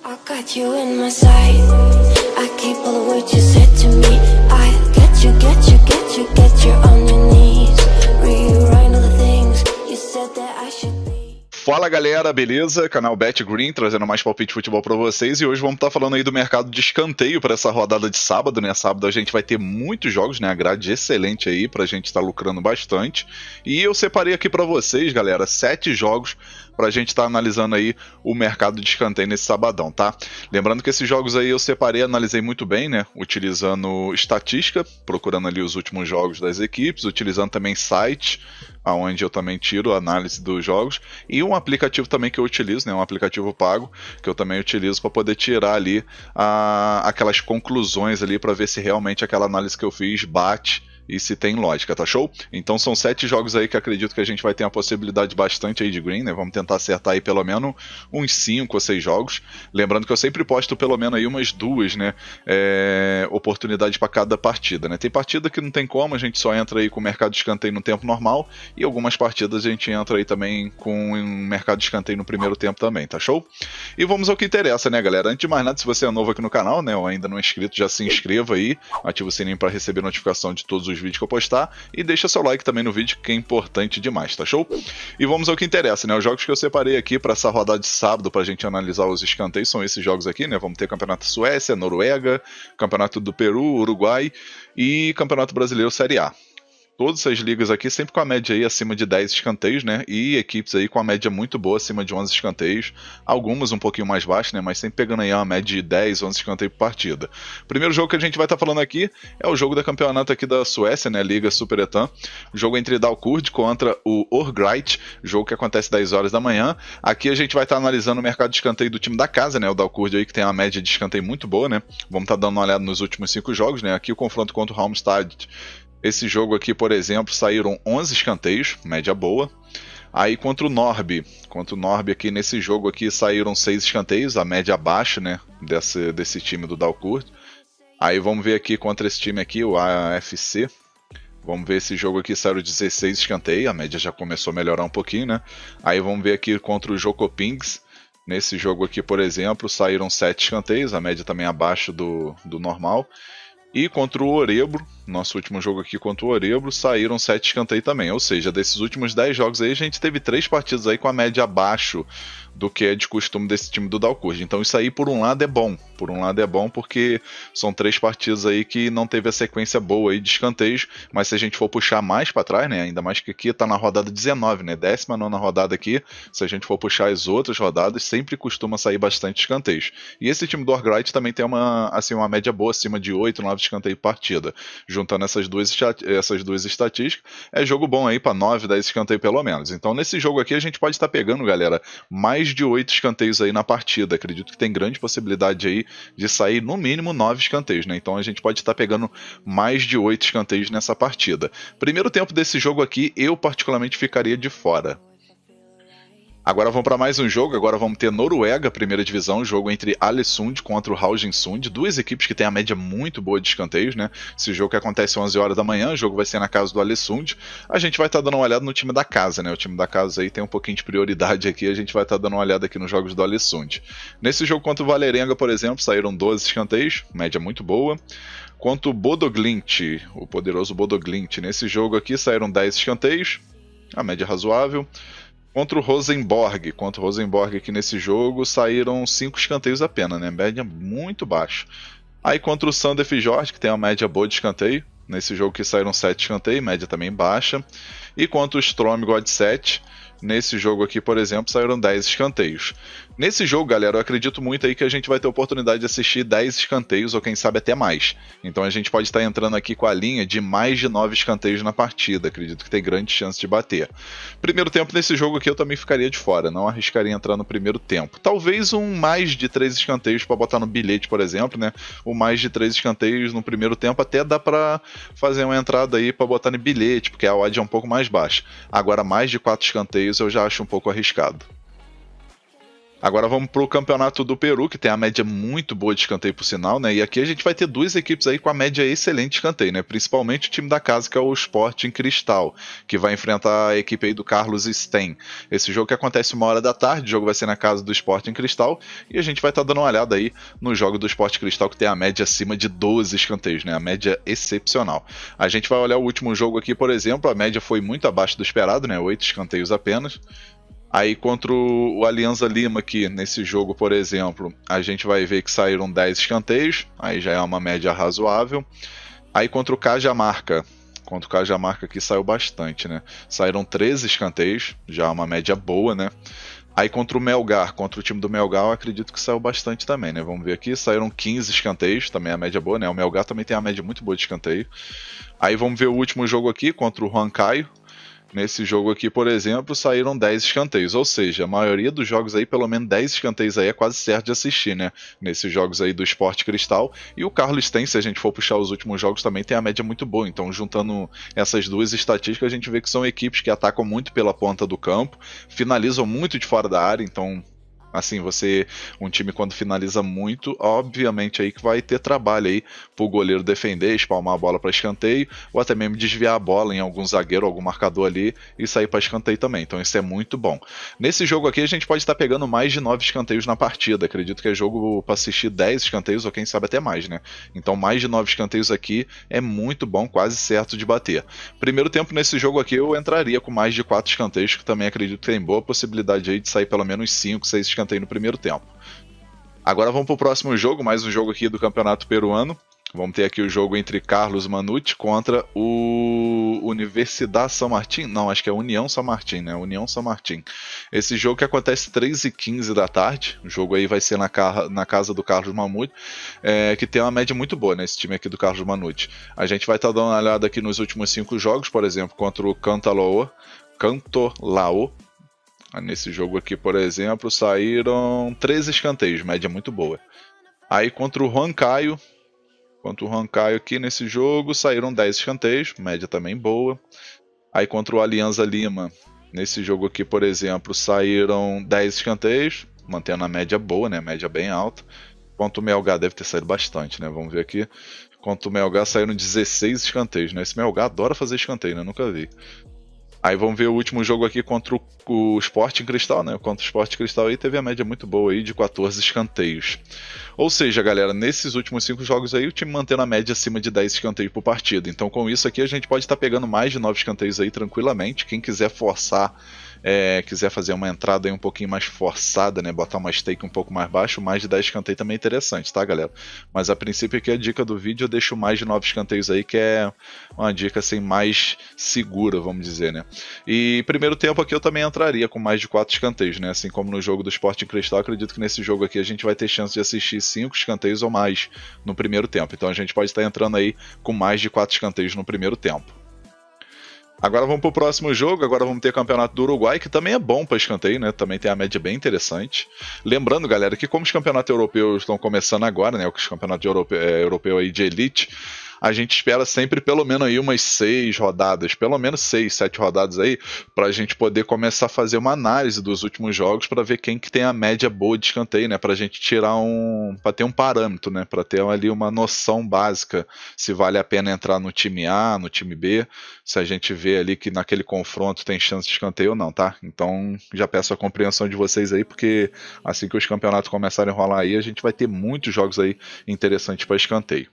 I got you in my sight. I keep all the words you said to me. I get you on your knees. Rewrite all the things you said that I should be. Fala galera, beleza? Canal BetGreen trazendo mais palpite de futebol pra vocês e hoje vamos estar falando aí do mercado de escanteio para essa rodada de sábado, né? Sábado a gente vai ter muitos jogos, né? A grade excelente aí pra gente estar lucrando bastante. E eu separei aqui pra vocês, galera, 7 jogos pra gente estar analisando aí o mercado de escanteio nesse sabadão, tá? Lembrando que esses jogos aí eu separei, analisei muito bem, né? Utilizando estatística, procurando ali os últimos jogos das equipes, utilizando também site, onde eu também tiro a análise dos jogos, e um aplicativo também que eu utilizo, né, um aplicativo pago, que eu também utilizo para poder tirar ali aquelas conclusões ali, para ver se realmente aquela análise que eu fiz bate e se tem lógica, tá show? Então são 7 jogos aí que acredito que a gente vai ter uma possibilidade bastante aí de green, né? Vamos tentar acertar aí pelo menos uns 5 ou 6 jogos. Lembrando que eu sempre posto pelo menos aí umas 2, né? Oportunidades para cada partida, né? Tem partida que não tem como, a gente só entra aí com o mercado de escanteio no tempo normal, e algumas partidas a gente entra aí também com o mercado de escanteio no primeiro tempo também, tá show? E vamos ao que interessa, né, galera? Antes de mais nada, se você é novo aqui no canal, né, ou ainda não é inscrito, já se inscreva aí, ativa o sininho para receber notificação de todos os vídeos que eu postar e deixa seu like também no vídeo, que é importante demais, tá show? E vamos ao que interessa, né? Os jogos que eu separei aqui para essa rodada de sábado pra gente analisar os escanteios são esses jogos aqui, né? Vamos ter Campeonato Suécia, Noruega, Campeonato do Peru, Uruguai e Campeonato Brasileiro Série A. Todas essas ligas aqui sempre com a média aí acima de 10 escanteios, né? E equipes aí com a média muito boa, acima de 11 escanteios. Algumas um pouquinho mais baixas, né? Mas sempre pegando aí uma média de 10, 11 escanteios por partida. Primeiro jogo que a gente vai estar falando aqui é o jogo da campeonato aqui da Suécia, né? Liga Superettan. O jogo entre Dalkurd contra o Örgryte. Jogo que acontece 10 horas da manhã. Aqui a gente vai estar analisando o mercado de escanteio do time da casa, né? O Dalkurd aí que tem uma média de escanteio muito boa, né? Vamos estar dando uma olhada nos últimos 5 jogos, né? Aqui o confronto contra o Halmstad. Esse jogo aqui, por exemplo, saíram 11 escanteios, média boa. Aí contra o Norrby aqui nesse jogo aqui saíram 6 escanteios, a média abaixo, né, desse time do Dalkurd. Aí vamos ver aqui contra esse time aqui, o AFC. Vamos ver esse jogo aqui, saíram 16 escanteios, a média já começou a melhorar um pouquinho, né. Aí vamos ver aqui contra o Jokopings. Nesse jogo aqui, por exemplo, saíram 7 escanteios, a média também abaixo do normal. E contra o Örebro, nosso último jogo aqui contra o Örebro, saíram 7 escanteios também. Ou seja, desses últimos 10 jogos aí, a gente teve 3 partidas aí com a média abaixo do que é de costume desse time do Dalkurd. Então isso aí, por um lado, é bom. Por um lado é bom porque são 3 partidas aí que não teve a sequência boa aí de escanteios. Mas se a gente for puxar mais para trás, né, ainda mais que aqui tá na rodada 19, né, 19ª rodada aqui. Se a gente for puxar as outras rodadas, sempre costuma sair bastante escanteios. E esse time do Örgryte também tem uma média boa, acima de 8, 9 escanteios por partida. Juntando essas duas estatísticas, é jogo bom aí para 9, 10 escanteios pelo menos. Então nesse jogo aqui a gente pode estar pegando, galera, mais de 8 escanteios aí na partida. Acredito que tem grande possibilidade aí de sair no mínimo 9 escanteios, né? Então a gente pode estar pegando mais de 8 escanteios nessa partida. Primeiro tempo desse jogo aqui, eu particularmente ficaria de fora. Agora vamos para mais um jogo, agora vamos ter Noruega, primeira divisão, jogo entre Alesund contra o Haugesund, 2 equipes que têm a média muito boa de escanteios, né? Esse jogo que acontece às 11 horas da manhã, o jogo vai ser na casa do Alesund. A gente vai estar dando uma olhada no time da casa, né? O time da casa aí tem um pouquinho de prioridade aqui, a gente vai estar dando uma olhada aqui nos jogos do Alesund. Nesse jogo contra o Vålerenga, por exemplo, saíram 12 escanteios, média muito boa. Quanto o Bodoglint, o poderoso Bodoglint, nesse jogo aqui saíram 10 escanteios, a média razoável. Contra o Rosenborg aqui nesse jogo saíram 5 escanteios apenas, né? Média muito baixa. Aí contra o Sandefjord, que tem uma média boa de escanteio, nesse jogo que saíram 7 escanteios, média também baixa. E contra o Strømsgodset 7, nesse jogo aqui, por exemplo, saíram 10 escanteios. Nesse jogo, galera, eu acredito muito aí que a gente vai ter oportunidade de assistir 10 escanteios ou quem sabe até mais. Então a gente pode estar entrando aqui com a linha de mais de 9 escanteios na partida. Acredito que tem grande chance de bater. Primeiro tempo nesse jogo aqui eu também ficaria de fora, não arriscaria entrar no primeiro tempo. Talvez um mais de 3 escanteios para botar no bilhete, por exemplo, né? O mais de 3 escanteios no primeiro tempo até dá para fazer uma entrada aí para botar no bilhete, porque a odd é um pouco mais baixa. Agora mais de 4 escanteios eu já acho um pouco arriscado. Agora vamos para o Campeonato do Peru, que tem a média muito boa de escanteio por sinal, né? E aqui a gente vai ter duas equipes aí com a média excelente de escanteio, né? Principalmente o time da casa, que é o Sporting Cristal, que vai enfrentar a equipe aí do Carlos Sten. Esse jogo que acontece 1h da tarde, o jogo vai ser na casa do Sporting Cristal, e a gente vai estar dando uma olhada aí no jogo do Sporting Cristal, que tem a média acima de 12 escanteios, né? A média excepcional. A gente vai olhar o último jogo aqui, por exemplo, a média foi muito abaixo do esperado, né? 8 escanteios apenas. Aí contra o Alianza Lima aqui, nesse jogo, por exemplo, a gente vai ver que saíram 10 escanteios, aí já é uma média razoável. Aí contra o Cajamarca aqui saiu bastante, né? Saíram 13 escanteios, já é uma média boa, né? Aí contra o time do Melgar, eu acredito que saiu bastante também, né? Vamos ver aqui, saíram 15 escanteios, também a média boa, né? O Melgar também tem uma média muito boa de escanteio. Aí vamos ver o último jogo aqui, contra o Huancayo. Nesse jogo aqui, por exemplo, saíram 10 escanteios, ou seja, a maioria dos jogos aí, pelo menos 10 escanteios aí é quase certo de assistir, né? Nesses jogos aí do Sport Cristal. E o Carlos Sten, se a gente for puxar os últimos jogos, também tem a média muito boa. Então, juntando essas duas estatísticas, a gente vê que são equipes que atacam muito pela ponta do campo, finalizam muito de fora da área, então... Assim, um time quando finaliza muito, obviamente aí que vai ter trabalho aí pro goleiro defender, espalmar a bola para escanteio, ou até mesmo desviar a bola em algum zagueiro, algum marcador ali e sair para escanteio também. Então isso é muito bom. Nesse jogo aqui a gente pode estar pegando mais de 9 escanteios na partida. Acredito que é jogo para assistir 10 escanteios ou quem sabe até mais, né? Então mais de 9 escanteios aqui é muito bom, quase certo de bater. Primeiro tempo nesse jogo aqui eu entraria com mais de 4 escanteios, que também acredito que tem boa possibilidade aí de sair pelo menos 5, 6 escanteios no primeiro tempo. Agora vamos para o próximo jogo, mais um jogo aqui do Campeonato Peruano. Vamos ter aqui o jogo entre Carlos Manute contra o Universidade São Martín. Não, acho que é União São Martín, né? União São Martín. Esse jogo que acontece 3h15 da tarde. O jogo aí vai ser na casa do Carlos Manute, que tem uma média muito boa, né? Esse time aqui do Carlos Manute. A gente vai estar dando uma olhada aqui nos últimos 5 jogos, por exemplo, contra o Cantolao. Nesse jogo aqui, por exemplo, saíram 13 escanteios, média muito boa. Aí contra o Huancayo aqui nesse jogo, saíram 10 escanteios, média também boa. Aí contra o Alianza Lima, nesse jogo aqui, por exemplo, saíram 10 escanteios, mantendo a média boa, né? Média bem alta. Contra o Melgar deve ter saído bastante, né? Vamos ver aqui. Contra o Melgar saíram 16 escanteios, né? Esse Melgar adora fazer escanteio, né? Nunca vi. Aí vamos ver o último jogo aqui contra o Sporting Cristal, né? Contra o Sporting Cristal aí teve a média muito boa aí de 14 escanteios. Ou seja, galera, nesses últimos 5 jogos aí o time mantendo a média acima de 10 escanteios por partida. Então com isso aqui a gente pode estar pegando mais de 9 escanteios aí tranquilamente. Quem quiser forçar, quiser fazer uma entrada aí um pouquinho mais forçada, né? Botar uma stake um pouco mais baixo, mais de 10 escanteios também é interessante, tá, galera? Mas a princípio aqui a dica do vídeo eu deixo mais de 9 escanteios aí, que é uma dica assim mais segura, vamos dizer, né? E primeiro tempo aqui eu também entraria com mais de 4 escanteios, né? Assim como no jogo do Sporting Cristal, acredito que nesse jogo aqui a gente vai ter chance de assistir 5 escanteios ou mais no primeiro tempo. Então a gente pode estar entrando aí com mais de 4 escanteios no primeiro tempo. Agora vamos para o próximo jogo, agora vamos ter o Campeonato do Uruguai, que também é bom para escanteio, né? Também tem a média bem interessante. Lembrando, galera, que como os campeonatos europeus estão começando agora, né? Os campeonatos europeu aí de elite, a gente espera sempre pelo menos aí umas 6 rodadas, pelo menos 6, 7 rodadas aí, para a gente poder começar a fazer uma análise dos últimos jogos para ver quem que tem a média boa de escanteio, né? Para a gente tirar para ter um parâmetro, né? Para ter ali uma noção básica se vale a pena entrar no time A, no time B, se a gente vê ali que naquele confronto tem chance de escanteio ou não, tá? Então já peço a compreensão de vocês aí, porque assim que os campeonatos começarem a rolar aí, a gente vai ter muitos jogos aí interessantes para escanteio.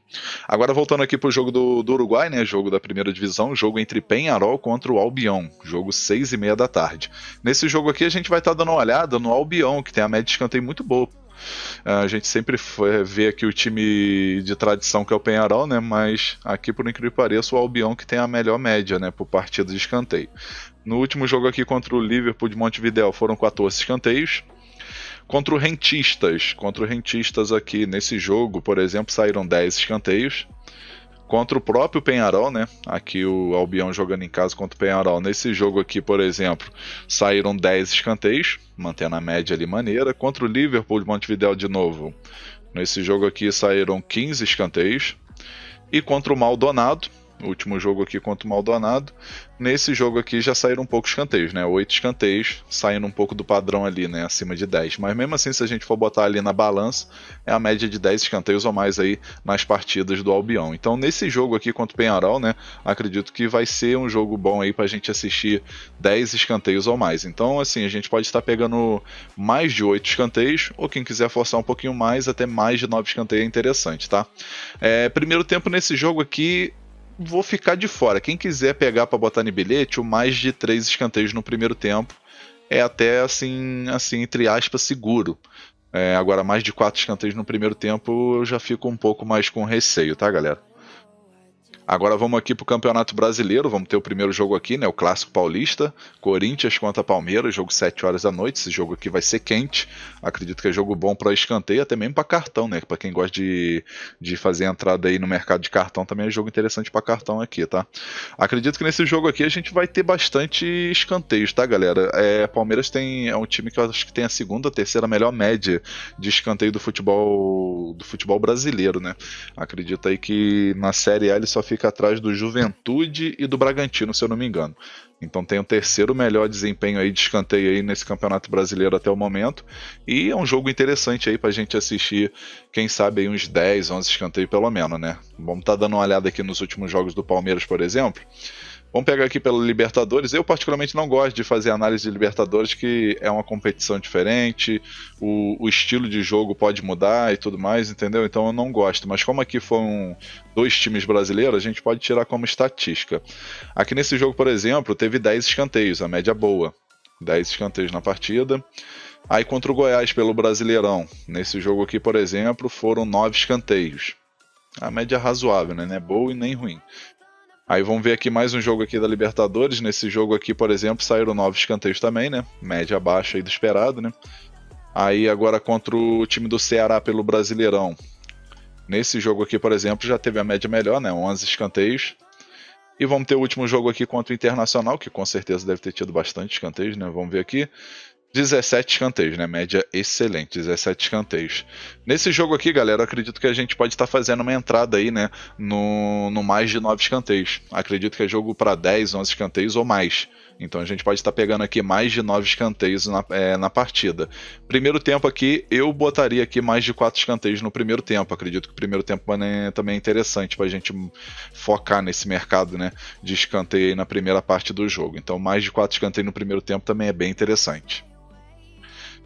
Agora voltando aqui pro jogo do Uruguai, né? Jogo da primeira divisão, jogo entre Peñarol contra o Albion, jogo 6h30 da tarde. Nesse jogo aqui a gente vai estar dando uma olhada no Albion, que tem a média de escanteio muito boa. A gente sempre vê aqui o time de tradição que é o Peñarol, né? Mas aqui, por incrível que pareça, o Albion que tem a melhor média, né? Por partida de escanteio. No último jogo aqui contra o Liverpool de Montevidéu foram 14 escanteios. Contra o Rentistas aqui nesse jogo, por exemplo, saíram 10 escanteios. Contra o próprio Peñarol, né? Aqui o Albion jogando em casa contra o Peñarol. Nesse jogo aqui, por exemplo, saíram 10 escanteios, mantendo a média ali maneira. Contra o Liverpool de Montevidéu de novo, nesse jogo aqui saíram 15 escanteios. E contra o Maldonado, no último jogo aqui contra o Maldonado. Nesse jogo aqui já saíram um pouco escanteios, né? 8 escanteios, saindo um pouco do padrão ali, né? Acima de 10. Mas mesmo assim, se a gente for botar ali na balança, é a média de 10 escanteios ou mais aí nas partidas do Albião. Então nesse jogo aqui contra o Penharol, né? Acredito que vai ser um jogo bom aí pra gente assistir 10 escanteios ou mais. Então assim, a gente pode estar pegando mais de 8 escanteios, ou quem quiser forçar um pouquinho mais, até mais de 9 escanteios é interessante, tá? Primeiro tempo nesse jogo aqui, vou ficar de fora. Quem quiser pegar para botar no bilhete, o mais de 3 escanteios no primeiro tempo é até assim entre aspas, seguro. Agora, mais de 4 escanteios no primeiro tempo, eu já fico um pouco mais com receio, tá, galera? Agora vamos aqui para o Campeonato Brasileiro, vamos ter o primeiro jogo aqui, né, o Clássico Paulista, Corinthians contra Palmeiras, jogo 7 horas da noite, esse jogo aqui vai ser quente, acredito que é jogo bom para escanteio, até mesmo para cartão, né, para quem gosta de fazer entrada aí no mercado de cartão, também é jogo interessante para cartão aqui, tá? Acredito que nesse jogo aqui a gente vai ter bastante escanteios, tá, galera? Palmeiras é um time que eu acho que tem a segunda, terceira melhor média de escanteio do futebol brasileiro, né? Acredito aí que na Série A ele só fica atrás do Juventude e do Bragantino, se eu não me engano. Então tem o terceiro melhor desempenho aí de escanteio aí nesse Campeonato Brasileiro até o momento. E é um jogo interessante aí pra gente assistir, quem sabe aí uns 10, 11 escanteios pelo menos, né? Vamos estar dando uma olhada aqui nos últimos jogos do Palmeiras, por exemplo. Vamos pegar aqui pela Libertadores. Eu particularmente não gosto de fazer análise de Libertadores, que é uma competição diferente, o estilo de jogo pode mudar e tudo mais, entendeu? Então eu não gosto. Mas como aqui foram 2 times brasileiros, a gente pode tirar como estatística. Aqui nesse jogo, por exemplo, teve 10 escanteios, a média boa. 10 escanteios na partida. Aí contra o Goiás pelo Brasileirão, nesse jogo aqui, por exemplo, foram 9 escanteios. A média razoável, né? Não é boa e nem ruim. Aí vamos ver aqui mais um jogo aqui da Libertadores. Nesse jogo aqui, por exemplo, saíram 9 escanteios também, né? Média abaixo aí do esperado, né? Aí agora contra o time do Ceará pelo Brasileirão. Nesse jogo aqui, por exemplo, já teve a média melhor, né? 11 escanteios. E vamos ter o último jogo aqui contra o Internacional, que com certeza deve ter tido bastante escanteios, né? Vamos ver aqui. 17 escanteios, né? Média excelente, 17 escanteios. Nesse jogo aqui, galera, eu acredito que a gente pode estar fazendo uma entrada aí, né? No mais de 9 escanteios. Acredito que é jogo para 10, 11 escanteios ou mais. Então a gente pode estar pegando aqui mais de 9 escanteios na partida. Primeiro tempo aqui, eu botaria aqui mais de 4 escanteios no primeiro tempo. Acredito que o primeiro tempo também é interessante para a gente focar nesse mercado, né, de escanteio aí na primeira parte do jogo. Então mais de 4 escanteios no primeiro tempo também é bem interessante.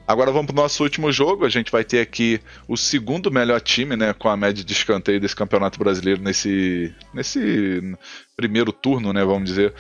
Agora vamos para o nosso último jogo. A gente vai ter aqui o segundo melhor time, né, com a média de escanteio desse Campeonato Brasileiro nesse primeiro turno, né, vamos dizer.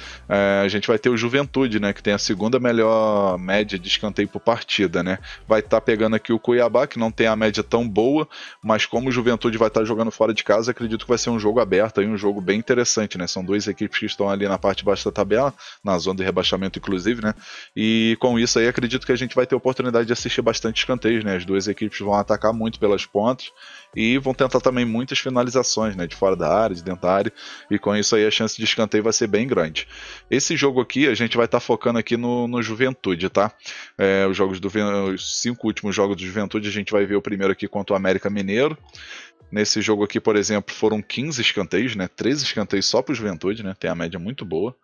A gente vai ter o Juventude, né, que tem a segunda melhor média de escanteio por partida, né. Vai estar pegando aqui o Cuiabá, que não tem a média tão boa, mas como o Juventude vai estar jogando fora de casa, acredito que vai ser um jogo aberto, aí, um jogo bem interessante, né. São 2 equipes que estão ali na parte de baixo da tabela, na zona de rebaixamento inclusive, né. E com isso aí acredito que a gente vai ter oportunidade de assistir bastante escanteios, né. As 2 equipes vão atacar muito pelas pontas e vão tentar também muitas finalizações, né, de fora da área, de dentro da área, e com isso aí a chance de escanteio vai ser bem grande. Esse jogo aqui a gente vai estar focando aqui no Juventude, tá? Os 5 últimos jogos do Juventude a gente vai ver o primeiro aqui contra o América Mineiro. Nesse jogo aqui, por exemplo, foram 15 escanteios, né? 13 escanteios só para o Juventude, né? Tem a média muito boa.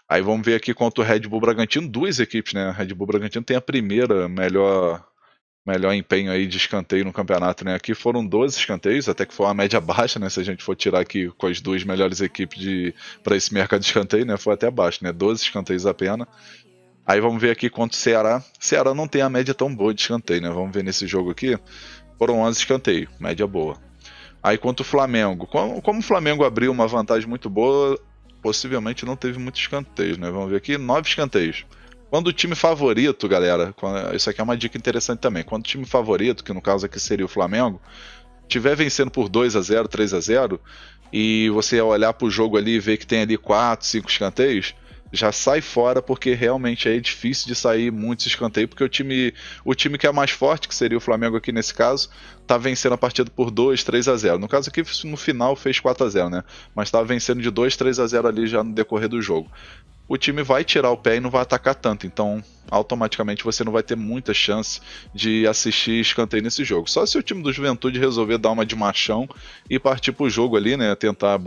Aí vamos ver aqui contra o Red Bull Bragantino, 2 equipes, né? O Red Bull Bragantino tem a primeira melhor empenho aí de escanteio no campeonato, né? Aqui foram 12 escanteios, até que foi uma média baixa, né? Se a gente for tirar aqui com as 2 melhores equipes para esse mercado de escanteio, né? Foi até baixo, né? 12 escanteios apenas. Aí vamos ver aqui contra o Ceará. O Ceará não tem a média tão boa de escanteio, né? Vamos ver nesse jogo aqui. Foram 11 escanteios, média boa. Aí contra o Flamengo. Como o Flamengo abriu uma vantagem muito boa, possivelmente não teve muitos escanteios, né? Vamos ver aqui, 9 escanteios. Quando o time favorito, galera, isso aqui é uma dica interessante também, quando o time favorito, que no caso aqui seria o Flamengo, estiver vencendo por 2-0, 3-0, e você olhar pro jogo ali e ver que tem ali 4, 5 escanteios, já sai fora, porque realmente é difícil de sair muitos escanteios, porque o time que é mais forte, que seria o Flamengo aqui nesse caso, tá vencendo a partida por 2, 3-0. No caso aqui, no final, fez 4-0, né? Mas tava vencendo de 2, 3-0 ali já no decorrer do jogo. o time vai tirar o pé e não vai atacar tanto. Então, automaticamente você não vai ter muita chance de assistir escanteio nesse jogo. Só se o time do Juventude resolver dar uma de machão e partir pro jogo ali, né? Tentar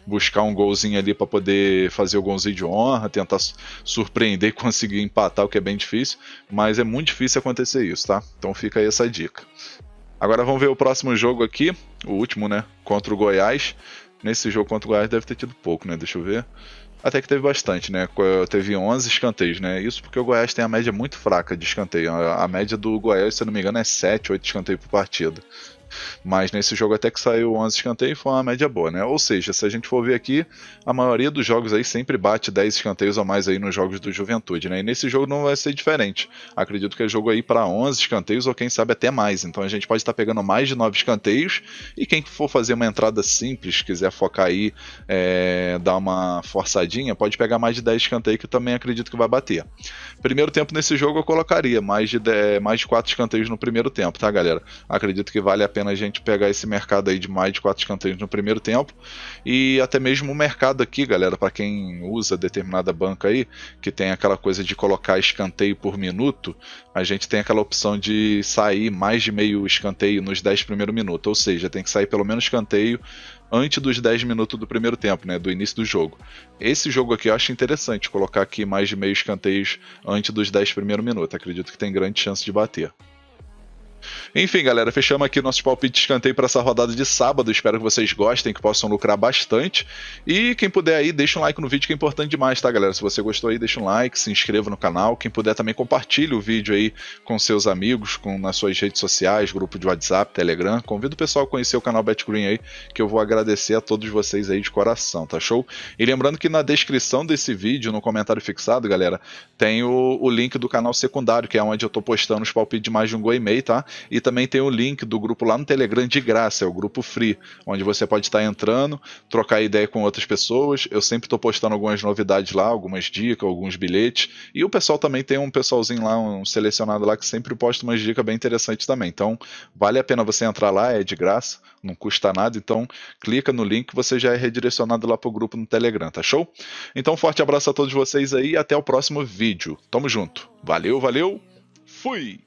buscar um golzinho ali para poder fazer o golzinho de honra, tentar surpreender e conseguir empatar, o que é bem difícil. Mas é muito difícil acontecer isso, tá? Então fica aí essa dica. Agora vamos ver o próximo jogo aqui, o último, né? Contra o Goiás. Nesse jogo contra o Goiás deve ter tido pouco, né? Deixa eu ver. Até que teve bastante, né? Teve 11 escanteios, né? Isso porque o Goiás tem a média muito fraca de escanteio. A média do Goiás, se eu não me engano, é 7, 8 escanteios por partida. Mas nesse jogo até que saiu 11 escanteios foi uma média boa, né? Ou seja, se a gente for ver aqui, a maioria dos jogos aí sempre bate 10 escanteios ou mais aí nos jogos do Juventude, né? E nesse jogo não vai ser diferente. Acredito que é jogo aí para 11 escanteios ou quem sabe até mais. Então a gente pode estar pegando mais de 9 escanteios e quem for fazer uma entrada simples, quiser focar aí, dar uma forçadinha, pode pegar mais de 10 escanteios que eu também acredito que vai bater. Primeiro tempo nesse jogo eu colocaria mais de 4 escanteios no primeiro tempo, tá, galera? Acredito que vale a pena a gente pegar esse mercado aí de mais de 4 escanteios no primeiro tempo, e até mesmo o mercado aqui, galera, para quem usa determinada banca aí, que tem aquela coisa de colocar escanteio por minuto, a gente tem aquela opção de sair mais de meio escanteio nos 10 primeiros minutos, ou seja, tem que sair pelo menos escanteio antes dos 10 minutos do primeiro tempo, né, do início do jogo. Esse jogo aqui eu acho interessante, colocar aqui mais de meio escanteios antes dos 10 primeiros minutos, acredito que tem grande chance de bater. Enfim, galera, fechamos aqui nossos palpites de escanteio para essa rodada de sábado. Espero que vocês gostem, que possam lucrar bastante. E quem puder aí, deixa um like no vídeo, que é importante demais, tá, galera? Se você gostou aí, deixa um like, se inscreva no canal. Quem puder também compartilhe o vídeo aí com seus amigos, nas suas redes sociais, grupo de WhatsApp, Telegram. Convido o pessoal a conhecer o canal BetGreen aí, que eu vou agradecer a todos vocês aí de coração, tá show? E lembrando que na descrição desse vídeo, no comentário fixado, galera, tem o link do canal secundário, que é onde eu tô postando os palpites de mais de um gol e meio, tá? E também tem o link do grupo lá no Telegram de graça, é o grupo Free, onde você pode estar entrando, trocar ideia com outras pessoas. Eu sempre estou postando algumas novidades lá, algumas dicas, alguns bilhetes. E o pessoal também tem um pessoalzinho lá, um selecionado lá, que sempre posta umas dicas bem interessantes também. Então, vale a pena você entrar lá, é de graça, não custa nada. Então, clica no link que você já é redirecionado lá para o grupo no Telegram, tá show? Então, forte abraço a todos vocês aí e até o próximo vídeo. Tamo junto. Valeu, valeu, fui!